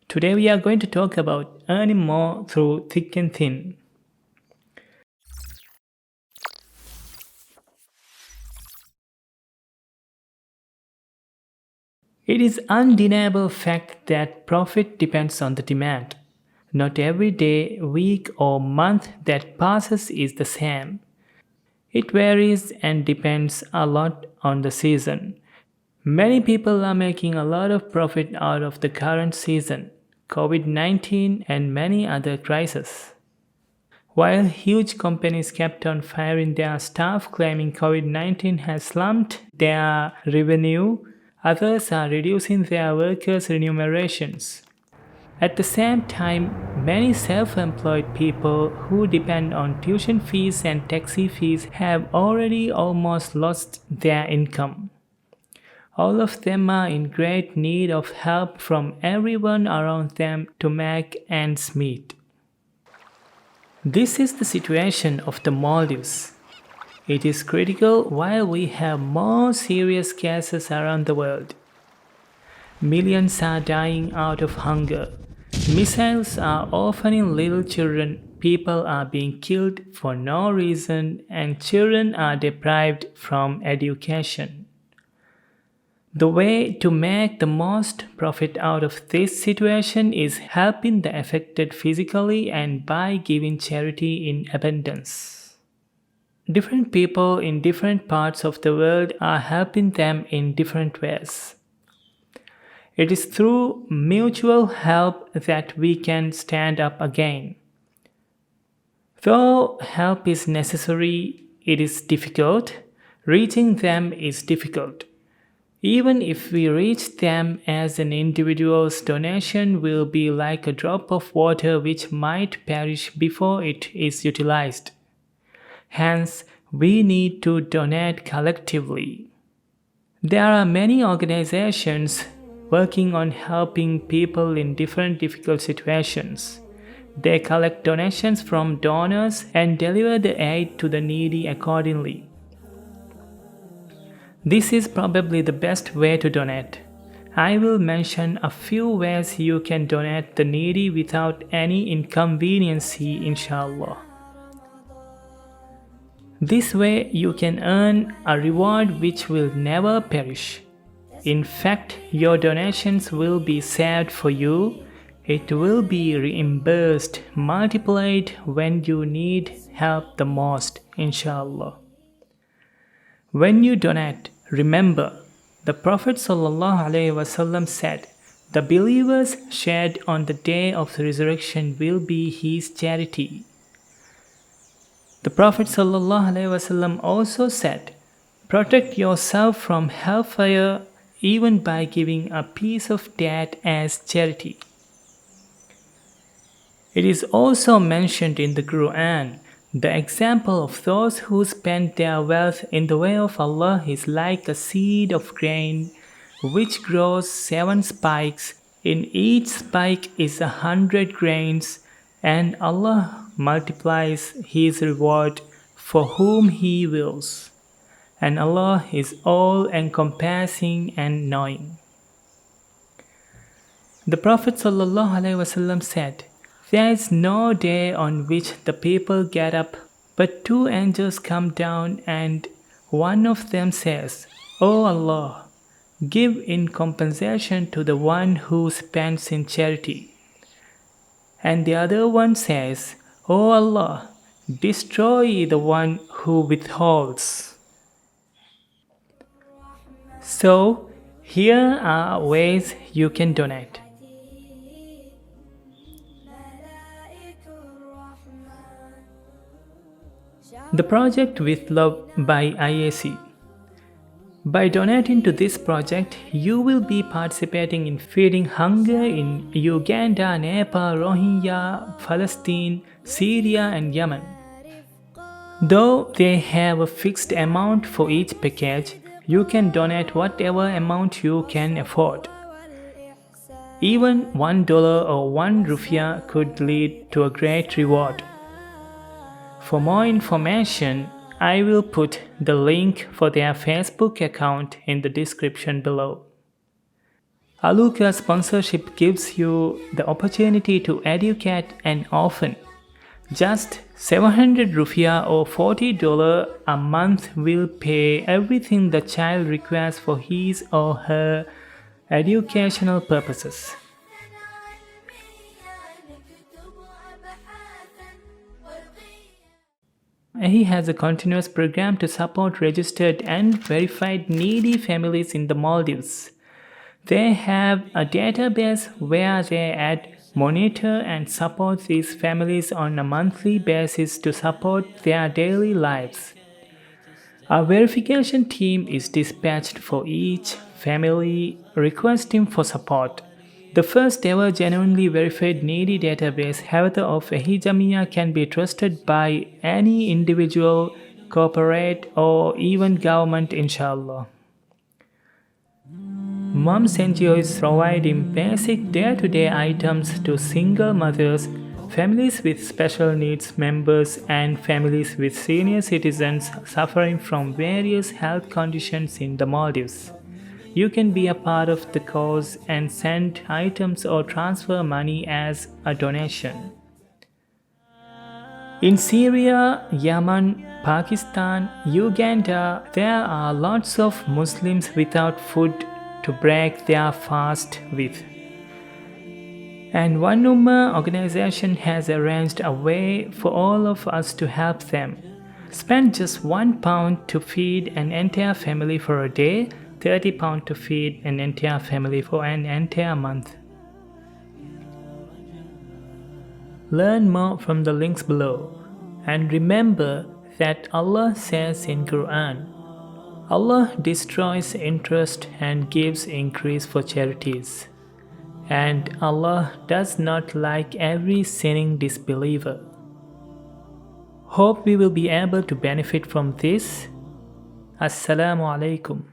Today we are going to talk about earning more through thick and thin. It is undeniable fact that profit depends on the demand. Not every day, week or month that passes is the same. It varies and depends a lot on the season. Many people are making a lot of profit out of the current season, COVID-19 and many other crises. While huge companies kept on firing their staff claiming COVID-19 has slumped their revenue, others are reducing their workers' remunerations. At the same time, many self-employed people who depend on tuition fees and taxi fees have already almost lost their income. All of them are in great need of help from everyone around them to make ends meet. This is the situation of the Maldives. It is critical while we have more serious cases around the world. Millions are dying out of hunger. Missiles are orphaning little children, people are being killed for no reason, and children are deprived from education. The way to make the most profit out of this situation is helping the affected physically and by giving charity in abundance. Different people in different parts of the world are helping them in different ways. It is through mutual help that we can stand up again. Though help is necessary, it is difficult. Reaching them is difficult. Even if we reach them as an individual's donation will be like a drop of water which might perish before it is utilized. Hence, we need to donate collectively. There are many organizations working on helping people in different difficult situations. They collect donations from donors and deliver the aid to the needy accordingly. This is probably the best way to donate. I will mention a few ways you can donate the needy without any inconveniency, inshallah. This way you can earn a reward which will never perish. In fact, your donations will be saved for you. It will be reimbursed, multiplied when you need help the most, inshallah. When you donate, remember, the Prophet ﷺ said, the believer's shed on the day of the resurrection will be his charity. The Prophet ﷺ also said, protect yourself from hellfire even by giving a piece of that as charity. It is also mentioned in the Quran, the example of those who spend their wealth in the way of Allah is like a seed of grain which grows 7 spikes. In each spike is 100 grains, and Allah multiplies His reward for whom He wills. And Allah is all-encompassing and knowing. The Prophet ﷺ said, there is no day on which the people get up, but 2 angels come down and one of them says, O Allah, give in compensation to the one who spends in charity. And the other one says, O Allah, destroy the one who withholds. So, here are ways you can donate. The Project with Love by IAC. By donating to this project, you will be participating in feeding hunger in Uganda, Nepal, Rohingya, Palestine, Syria and Yemen. Though they have a fixed amount for each package, you can donate whatever amount you can afford. Even $1 or 1 rupiah could lead to a great reward. For more information, I will put the link for their Facebook account in the description below. Aluka sponsorship gives you the opportunity to educate an orphan. Just 700 rupiah or $40 a month will pay everything the child requires for his or her educational purposes. He has a continuous program to support registered and verified needy families in the Maldives. They have a database where they add, monitor, and support these families on a monthly basis to support their daily lives. A verification team is dispatched for each family requesting for support. The first ever genuinely verified needy database, Havata of Ehijamia, can be trusted by any individual, corporate, or even government, inshallah. Mom's NGO is providing basic day-to-day items to single mothers, families with special needs members, and families with senior citizens suffering from various health conditions in the Maldives. You can be a part of the cause and send items or transfer money as a donation. In Syria, Yemen, Pakistan, Uganda, there are lots of Muslims without food to break their fast with. And One Ummah organization has arranged a way for all of us to help them. Spend just £1 to feed an entire family for a day, £30 to feed an entire family for an entire month. Learn more from the links below. And remember that Allah says in Quran, Allah destroys interest and gives increase for charities. And Allah does not like every sinning disbeliever. Hope we will be able to benefit from this. Assalamu alaikum.